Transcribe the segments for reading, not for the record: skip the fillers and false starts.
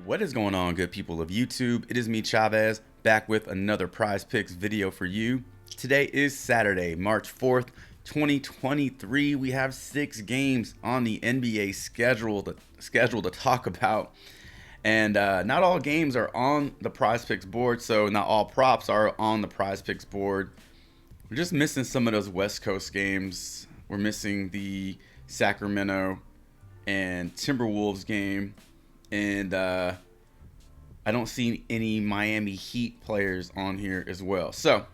What is going on, good people of YouTube? It is me, Chavez, back with another Prize Picks video for you. Today is Saturday, March 4th, 2023. We have 6 games on the NBA schedule to talk about. And not all games are on the Prize Picks board, so not all props are on the Prize Picks board. We're just missing some of those West Coast games. We're missing the Sacramento and Timberwolves game. And I don't see any Miami Heat players on here as well. So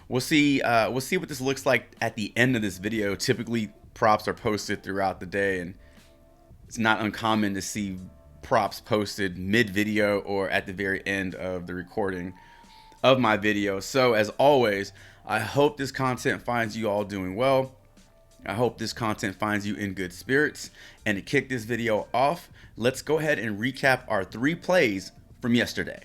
we'll see what this looks like at the end of this video. Typically, props are posted throughout the day, and it's not uncommon to see props posted mid-video or at the very end of the recording of my video. So as always, I hope this content finds you all doing well. I hope this content finds you in good spirits. And to kick this video off, let's go ahead and recap our 3 plays from yesterday.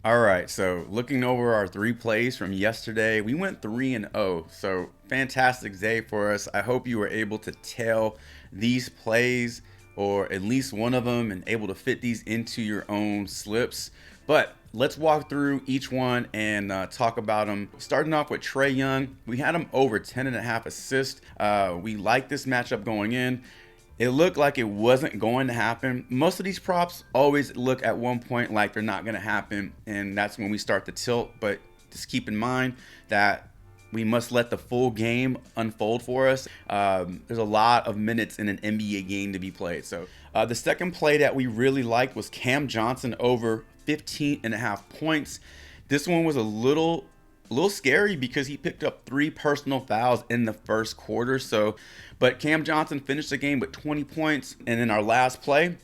All right, so looking over our 3 plays from yesterday, we went 3-0. So fantastic day for us. I hope you were able to tail these plays, or at least one of them, and able to fit these into your own slips. But let's walk through each one and talk about them. Starting off with Trae Young, we had him over 10.5 assists. We like this matchup going in. It looked like it wasn't going to happen. Most of these props always look at one point like they're not going to happen, and that's when we start to tilt. But just keep in mind that we must let the full game unfold for us. There's a lot of minutes in an NBA game to be played. So the second play that we really liked was Cam Johnson over 15.5 points. This one was a little scary because he picked up 3 personal fouls in the first quarter. But Cam Johnson finished the game with 20 points. And in our last play,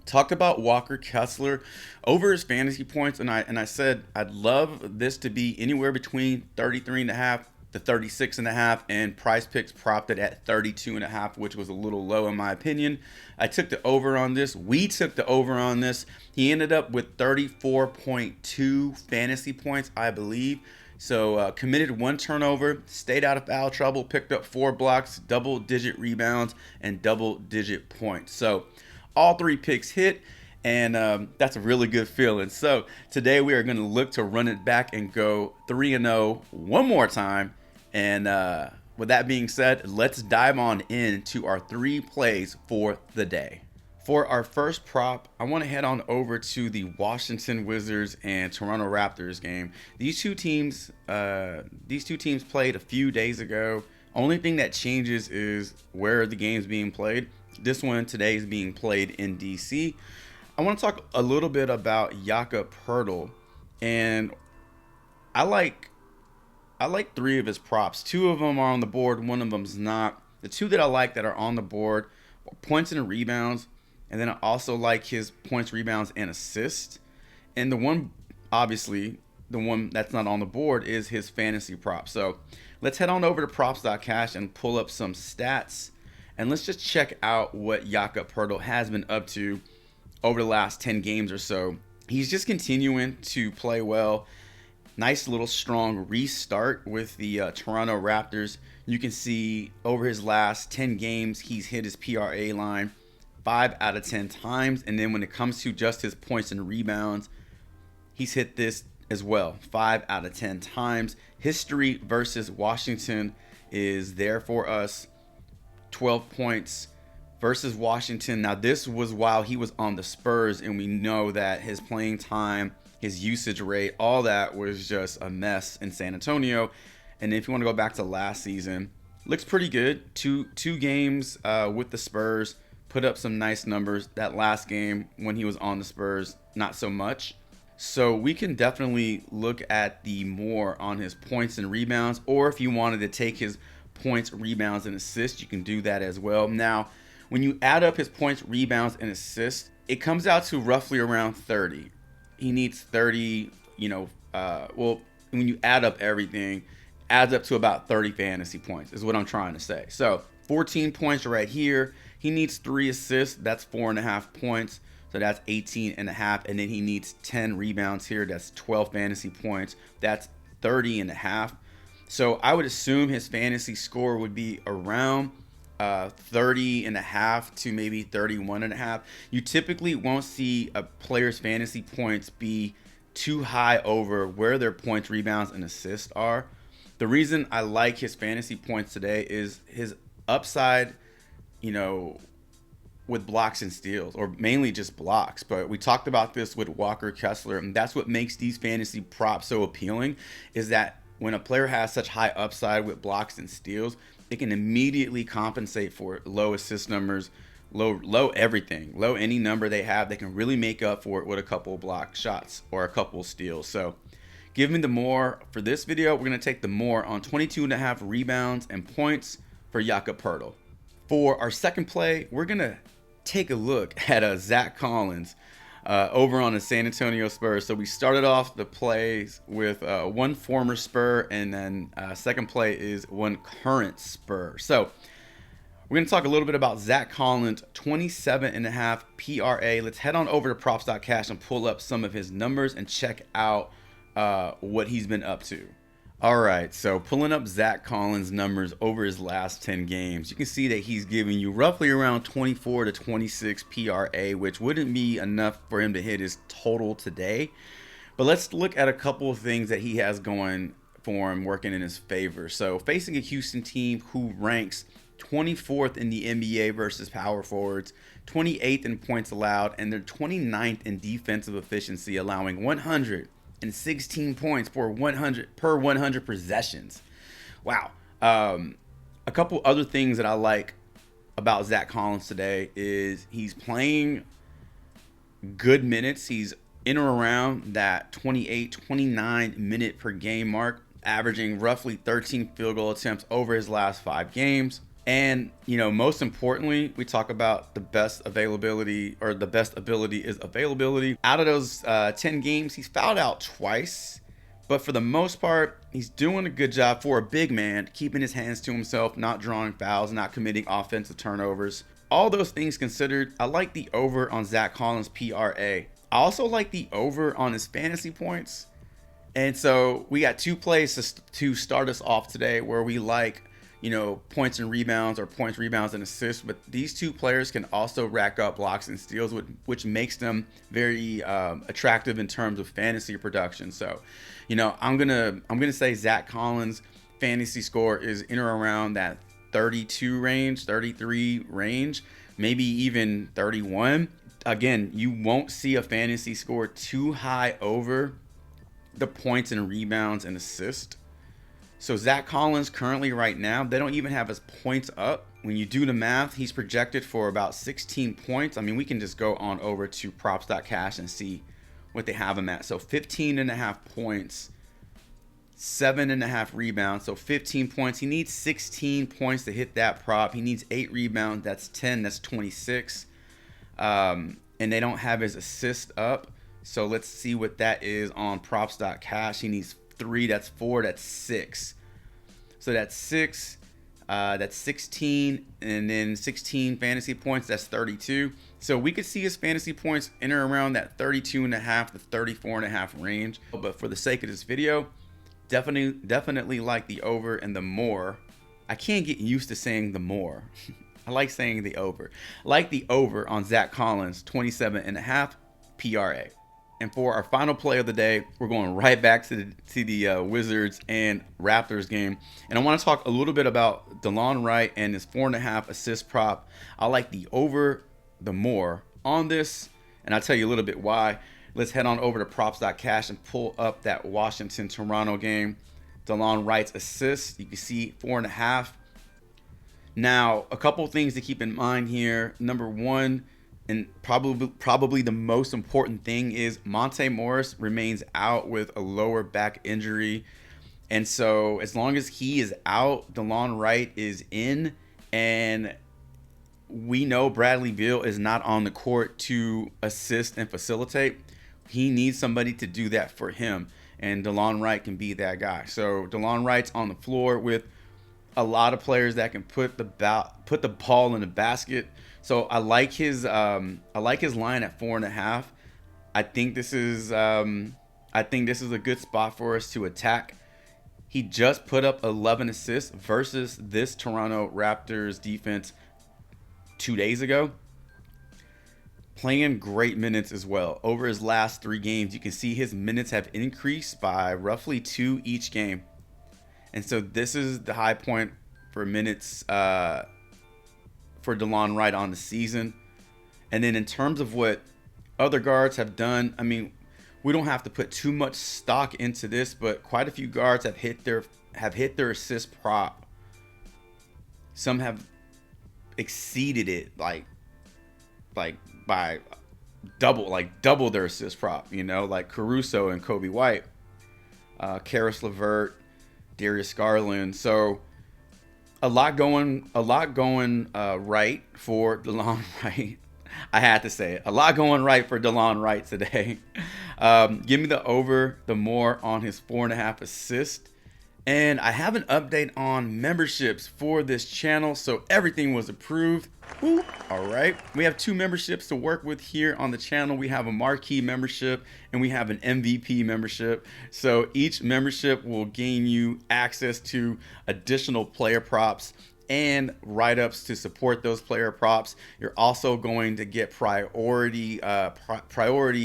talked about Walker Kessler over his fantasy points, and I said I'd love this to be anywhere between 33.5 to 36.5, and Prize Picks propped it at 32.5, which was a little low in my opinion. I took the over on this. We took the over on this. He ended up with 34.2 fantasy points, I believe. So committed 1 turnover, stayed out of foul trouble, picked up 4 blocks, double-digit rebounds, and double-digit points. So all 3 picks hit, and that's a really good feeling. So today we are going to look to run it back and go 3-0 one more time. And with that being said, let's dive on into our 3 plays for the day. For our first prop, I want to head on over to the Washington Wizards and Toronto Raptors game. These two teams played a few days ago. Only thing that changes is where the game's being played. This one today is being played in DC. I want to talk a little bit about Jakob Poeltl, and I like 3 of his props. 2 of them are on the board, 1 of them's not. The 2 that I like that are on the board are points and rebounds, and then I also like his points, rebounds, and assists. And the one, obviously, the one that's not on the board is his fantasy prop. So let's head on over to props.cash and pull up some stats. And let's just check out what Jakob Poeltl has been up to over the last 10 games or so. He's just continuing to play well. Nice little strong restart with the Toronto Raptors. You can see over his last 10 games, he's hit his PRA line 5 out of 10 times. And then when it comes to just his points and rebounds, he's hit this as well 5 out of 10 times. History versus Washington is there for us. 12 points versus Washington. Now this was while he was on the Spurs, and we know that his playing time, his usage rate, all that was just a mess in San Antonio. And if you want to go back to last season, looks pretty good. Two games with the Spurs, put up some nice numbers. That last game when he was on the Spurs, not so much. So we can definitely look at the more on his points and rebounds, or if you wanted to take his points, rebounds, and assists, you can do that as well. Now, when you add up his points, rebounds, and assists, it comes out to roughly around 30. He needs 30, well, when you add up everything, adds up to about 30 fantasy points is what I'm trying to say. So 14 points right here. He needs 3 assists. That's 4.5 points. So that's 18.5. And then he needs 10 rebounds here. That's 12 fantasy points. That's 30.5. So I would assume his fantasy score would be around 30.5 to maybe 31.5. You typically won't see a player's fantasy points be too high over where their points, rebounds, and assists are. The reason I like his fantasy points today is his upside, you know, with blocks and steals, or mainly just blocks. But we talked about this with Walker Kessler, and that's what makes these fantasy props so appealing, is that when a player has such high upside with blocks and steals, it can immediately compensate for low assist numbers, low everything, low any number they have. They can really make up for it with a couple of block shots or a couple of steals. So give me the more for this video. We're going to take the more on 22.5 rebounds and points for Jakob Poeltl. For our second play, we're going to take a look at Zach Collins over on the San Antonio Spurs. So we started off the plays with one former Spur, and then second play is one current Spur. So we're going to talk a little bit about Zach Collins, 27.5 PRA. Let's head on over to props.cash and pull up some of his numbers and check out what he's been up to. All right, so pulling up Zach Collins' numbers over his last 10 games, you can see that he's giving you roughly around 24 to 26 PRA, which wouldn't be enough for him to hit his total today. But let's look at a couple of things that he has going for him, working in his favor. So facing a Houston team who ranks 24th in the NBA versus power forwards, 28th in points allowed, and they're 29th in defensive efficiency, allowing 116 points per 100 possessions. Wow. A couple other things that I like about Zach Collins today is he's playing good minutes. He's in or around that 29 minute per game mark, averaging roughly 13 field goal attempts over his last 5 games. And, you know, most importantly, we talk about the best availability, or the best ability is availability. Out of those 10 games, he's fouled out twice. But for the most part, he's doing a good job for a big man, keeping his hands to himself, not drawing fouls, not committing offensive turnovers. All those things considered, I like the over on Zach Collins' PRA. I also like the over on his fantasy points. And so we got 2 plays to start us off today where we like, you know, points and rebounds, or points, rebounds, and assists. But these 2 players can also rack up blocks and steals, which makes them very attractive in terms of fantasy production. So, you know, I'm gonna say Zach Collins' fantasy score is in or around that 32 range, 33 range, maybe even 31. Again, you won't see a fantasy score too high over the points and rebounds and assists. So Zach Collins currently right now, they don't even have his points up. When you do the math, he's projected for about 16 points. I mean, we can just go on over to props.cash and see what they have him at. So 15.5 points, 7.5 rebounds. So 15 points. He needs 16 points to hit that prop. He needs 8 rebounds. That's 10. That's 26. And they don't have his assist up. So let's see what that is on props.cash. He needs 3, that's 4, that's 6. So that's 6, that's 16, and then 16 fantasy points, that's 32. So we could see his fantasy points in or around that 32.5 to 34.5 range. But for the sake of this video, definitely like the over and the more. I can't get used to saying the more. I like saying the over. I like the over on Zach Collins, 27.5 PRA. And for our final play of the day, we're going right back to the Wizards and Raptors game. And I want to talk a little bit about DeLon Wright and his 4.5 assist prop. I like the over, the more on this, and I'll tell you a little bit why. Let's head on over to props.cash and pull up that Washington-Toronto game. DeLon Wright's assist, you can see 4.5. Now, a couple things to keep in mind here. Number one, and probably the most important thing, is Monte Morris remains out with a lower back injury. And so as long as he is out, DeLon Wright is in. And we know Bradley Beal is not on the court to assist and facilitate. He needs somebody to do that for him. And DeLon Wright can be that guy. So DeLon Wright's on the floor with a lot of players that can put the ball in the basket. So I like his line at 4.5. I think this is a good spot for us to attack. He just put up 11 assists versus this Toronto Raptors defense 2 days ago. Playing great minutes as well. Over his last 3 games, you can see his minutes have increased by roughly 2 each game. And so this is the high point for minutes for DeLon Wright on the season. And then in terms of what other guards have done, I mean, we don't have to put too much stock into this, but quite a few guards have hit their assist prop. Some have exceeded it like by double their assist prop, you know, like Caruso and Kobe White, Karis LeVert, Darius Garland. So a lot going right for DeLon Wright. I had to say it. A lot going right for DeLon Wright today. Give me the over, the more on his 4.5 assists. And I have an update on memberships for this channel. So everything was approved. Woo. All right. We have 2 memberships to work with here on the channel. We have a marquee membership and we have an MVP membership. So each membership will gain you access to additional player props and write-ups to support those player props. You're also going to get priority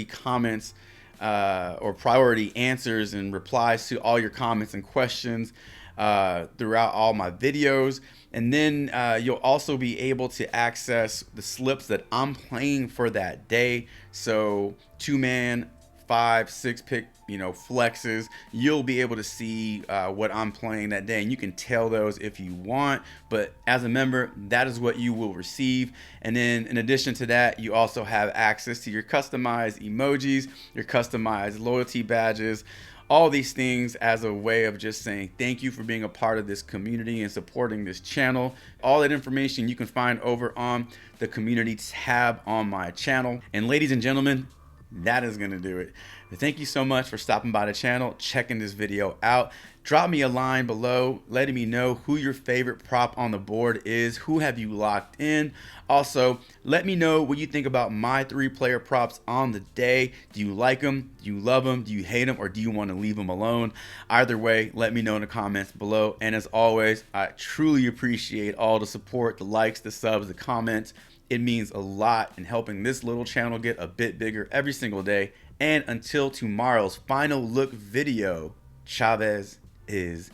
comments or priority answers and replies to all your comments and questions throughout all my videos. And then you'll also be able to access the slips that I'm playing for that day. So 2-man, 5, 6 pick, flexes. You'll be able to see what I'm playing that day, and you can tell those if you want. But as a member, that is what you will receive. And then in addition to that, you also have access to your customized emojis, your customized loyalty badges, all these things as a way of just saying thank you for being a part of this community and supporting this channel. All that information you can find over on the community tab on my channel. And ladies and gentlemen, that is going to do it. Thank you so much for stopping by the channel, checking this video out. Drop me a line below letting me know who your favorite prop on the board is. Who have you locked in? Also, let me know what you think about my 3 player props on the day. Do you like them? Do you love them? Do you hate them? Or do you want to leave them alone? Either way, let me know in the comments below. And as always, I truly appreciate all the support, the likes, the subs, the comments. It means a lot in helping this little channel get a bit bigger every single day. And until tomorrow's final look video, Chavez is